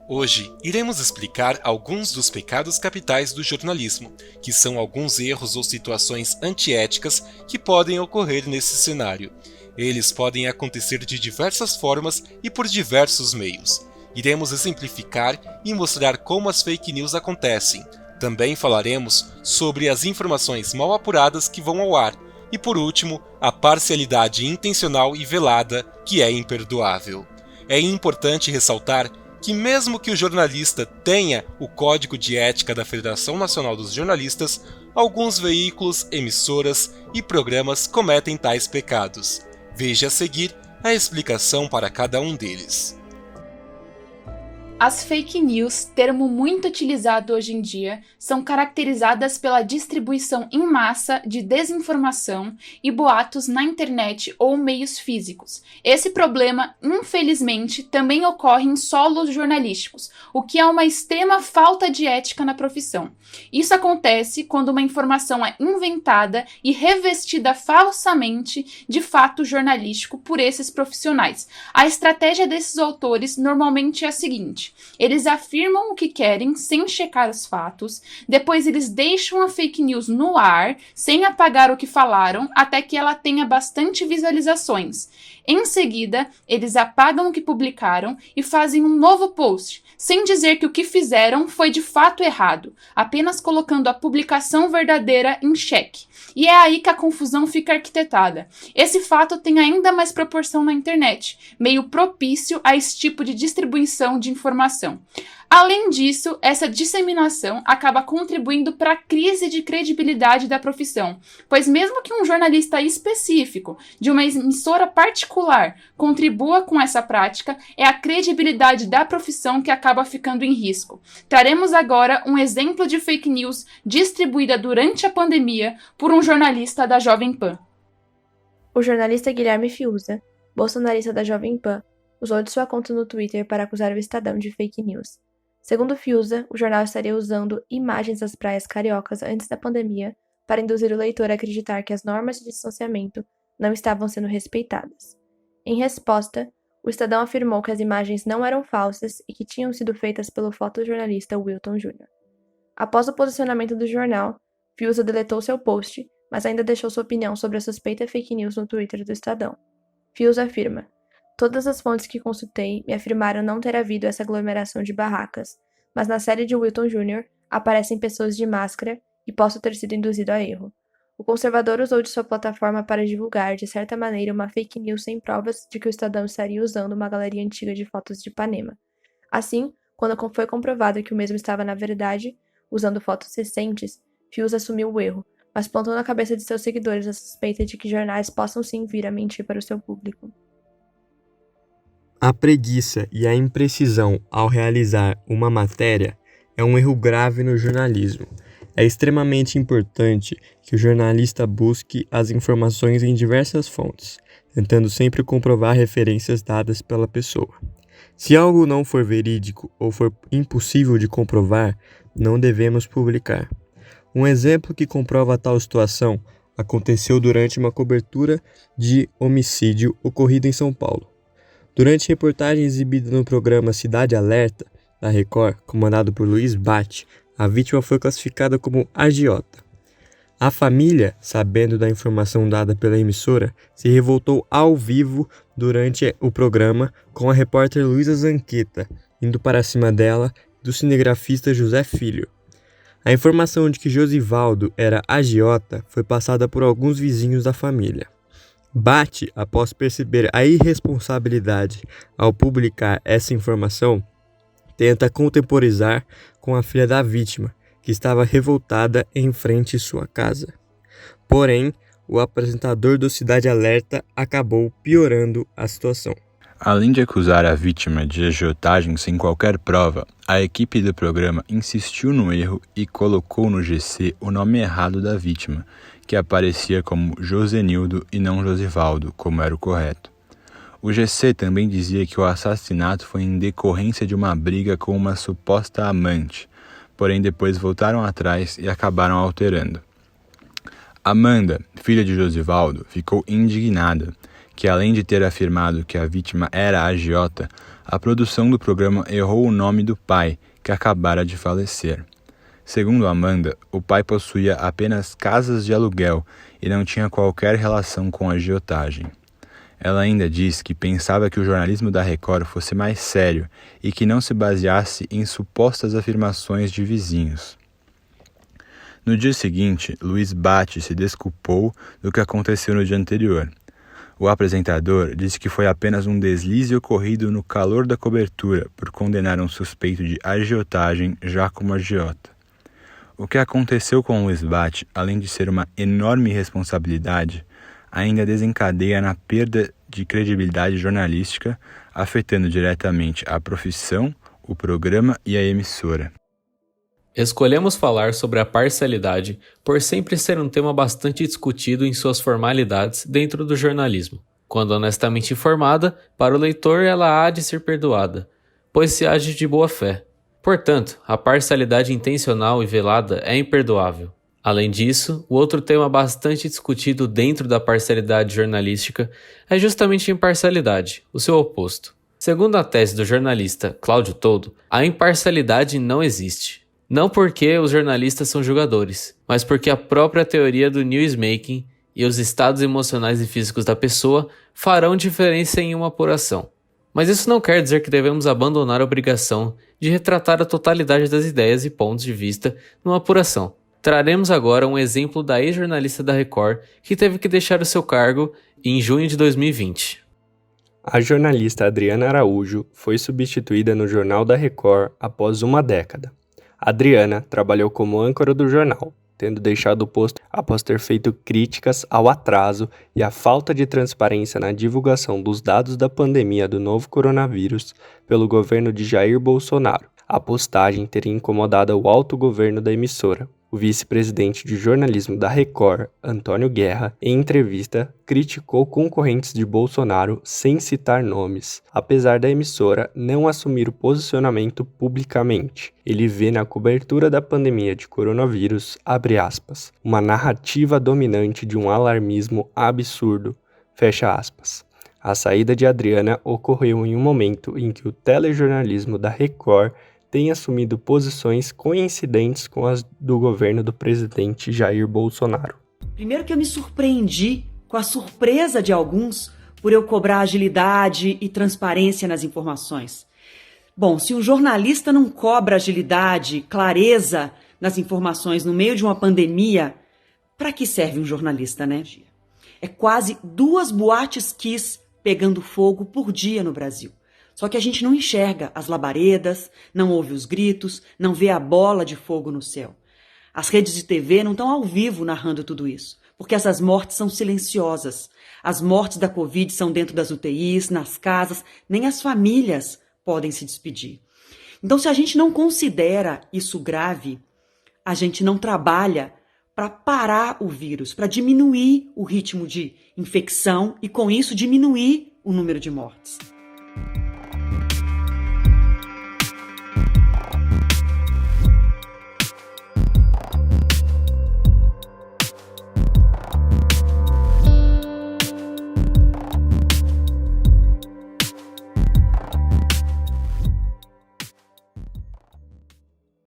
Hoje, iremos explicar alguns dos pecados capitais do jornalismo, que são alguns erros ou situações antiéticas que podem ocorrer nesse cenário. Eles podem acontecer de diversas formas e por diversos meios. Iremos exemplificar e mostrar como as fake news acontecem. Também falaremos sobre as informações mal apuradas que vão ao ar. E por último, a parcialidade intencional e velada, que é imperdoável. É importante ressaltar que mesmo que o jornalista tenha o Código de Ética da Federação Nacional dos Jornalistas, alguns veículos, emissoras e programas cometem tais pecados. Veja a seguir a explicação para cada um deles. As fake news, termo muito utilizado hoje em dia, são caracterizadas pela distribuição em massa de desinformação e boatos na internet ou meios físicos. Esse problema, infelizmente, também ocorre em solos jornalísticos, o que é uma extrema falta de ética na profissão. Isso acontece quando uma informação é inventada e revestida falsamente de fato jornalístico por esses profissionais. A estratégia desses autores normalmente é a seguinte: eles afirmam o que querem sem checar os fatos, depois eles deixam a fake news no ar, sem apagar o que falaram, até que ela tenha bastante visualizações. Em seguida, eles apagam o que publicaram e fazem um novo post, sem dizer que o que fizeram foi de fato errado, apenas colocando a publicação verdadeira em xeque. E é aí que a confusão fica arquitetada. Esse fato tem ainda mais proporção na internet, meio propício a esse tipo de distribuição de informação. Além disso, essa disseminação acaba contribuindo para a crise de credibilidade da profissão, pois mesmo que um jornalista específico, de uma emissora particular, contribua com essa prática, é a credibilidade da profissão que acaba ficando em risco. Traremos agora um exemplo de fake news distribuída durante a pandemia por um jornalista da Jovem Pan. O jornalista Guilherme Fiuza, bolsonarista da Jovem Pan, usou de sua conta no Twitter para acusar o Estadão de fake news. Segundo Fiuza, o jornal estaria usando imagens das praias cariocas antes da pandemia para induzir o leitor a acreditar que as normas de distanciamento não estavam sendo respeitadas. Em resposta, o Estadão afirmou que as imagens não eram falsas e que tinham sido feitas pelo fotojornalista Wilton Júnior. Após o posicionamento do jornal, Fiuza deletou seu post, mas ainda deixou sua opinião sobre a suspeita fake news no Twitter do Estadão. Fiuza afirma: "Todas as fontes que consultei me afirmaram não ter havido essa aglomeração de barracas, mas na série de Wilton Júnior aparecem pessoas de máscara e posso ter sido induzido a erro." O conservador usou de sua plataforma para divulgar, de certa maneira, uma fake news sem provas de que o Estadão estaria usando uma galeria antiga de fotos de Ipanema. Assim, quando foi comprovado que o mesmo estava, na verdade, usando fotos recentes, Fiuza assumiu o erro, mas plantou na cabeça de seus seguidores a suspeita de que jornais possam sim vir a mentir para o seu público. A preguiça e a imprecisão ao realizar uma matéria é um erro grave no jornalismo. É extremamente importante que o jornalista busque as informações em diversas fontes, tentando sempre comprovar referências dadas pela pessoa. Se algo não for verídico ou for impossível de comprovar, não devemos publicar. Um exemplo que comprova tal situação aconteceu durante uma cobertura de homicídio ocorrido em São Paulo. Durante reportagem exibida no programa Cidade Alerta, da Record, comandado por Luiz Bate, a vítima foi classificada como agiota. A família, sabendo da informação dada pela emissora, se revoltou ao vivo durante o programa com a repórter Luísa Zanqueta, indo para cima dela e do cinegrafista José Filho. A informação de que Josivaldo era agiota foi passada por alguns vizinhos da família. Bate, após perceber a irresponsabilidade ao publicar essa informação, tenta contemporizar com a filha da vítima, que estava revoltada em frente à sua casa. Porém, o apresentador do Cidade Alerta acabou piorando a situação. Além de acusar a vítima de agiotagem sem qualquer prova, a equipe do programa insistiu no erro e colocou no GC o nome errado da vítima, que aparecia como Josenildo e não Josivaldo, como era o correto. O GC também dizia que o assassinato foi em decorrência de uma briga com uma suposta amante, porém depois voltaram atrás e acabaram alterando. Amanda, filha de Josivaldo, ficou indignada que, além de ter afirmado que a vítima era agiota, a produção do programa errou o nome do pai, que acabara de falecer. Segundo Amanda, o pai possuía apenas casas de aluguel e não tinha qualquer relação com a agiotagem. Ela ainda diz que pensava que o jornalismo da Record fosse mais sério e que não se baseasse em supostas afirmações de vizinhos. No dia seguinte, Luiz Bate se desculpou do que aconteceu no dia anterior. O apresentador disse que foi apenas um deslize ocorrido no calor da cobertura por condenar um suspeito de agiotagem já como agiota. O que aconteceu com Luiz Bate, além de ser uma enorme responsabilidade, ainda desencadeia na perda de credibilidade jornalística, afetando diretamente a profissão, o programa e a emissora. Escolhemos falar sobre a parcialidade por sempre ser um tema bastante discutido em suas formalidades dentro do jornalismo. Quando honestamente informada, para o leitor ela há de ser perdoada, pois se age de boa fé. Portanto, a parcialidade intencional e velada é imperdoável. Além disso, o outro tema bastante discutido dentro da parcialidade jornalística é justamente a imparcialidade, o seu oposto. Segundo a tese do jornalista Cláudio Toldo, a imparcialidade não existe. Não porque os jornalistas são julgadores, mas porque a própria teoria do newsmaking e os estados emocionais e físicos da pessoa farão diferença em uma apuração. Mas isso não quer dizer que devemos abandonar a obrigação de retratar a totalidade das ideias e pontos de vista numa apuração. Traremos agora um exemplo da ex-jornalista da Record que teve que deixar o seu cargo em junho de 2020. A jornalista Adriana Araújo foi substituída no Jornal da Record após uma década. Adriana trabalhou como âncora do jornal, tendo deixado o posto após ter feito críticas ao atraso e à falta de transparência na divulgação dos dados da pandemia do novo coronavírus pelo governo de Jair Bolsonaro. A postagem teria incomodado o alto governo da emissora. O vice-presidente de jornalismo da Record, Antônio Guerra, em entrevista, criticou concorrentes de Bolsonaro sem citar nomes, apesar da emissora não assumir o posicionamento publicamente. Ele vê na cobertura da pandemia de coronavírus, abre aspas, uma narrativa dominante de um alarmismo absurdo, fecha aspas. A saída de Adriana ocorreu em um momento em que o telejornalismo da Record tem assumido posições coincidentes com as do governo do presidente Jair Bolsonaro. Primeiro que eu me surpreendi com a surpresa de alguns por eu cobrar agilidade e transparência nas informações. Bom, se um jornalista não cobra agilidade, clareza nas informações no meio de uma pandemia, para que serve um jornalista, né? É quase 2 boates Kiss pegando fogo por dia no Brasil. Só que a gente não enxerga as labaredas, não ouve os gritos, não vê a bola de fogo no céu. As redes de TV não estão ao vivo narrando tudo isso, porque essas mortes são silenciosas. As mortes da Covid são dentro das UTIs, nas casas, nem as famílias podem se despedir. Então, se a gente não considera isso grave, a gente não trabalha para parar o vírus, para diminuir o ritmo de infecção e, com isso, diminuir o número de mortes.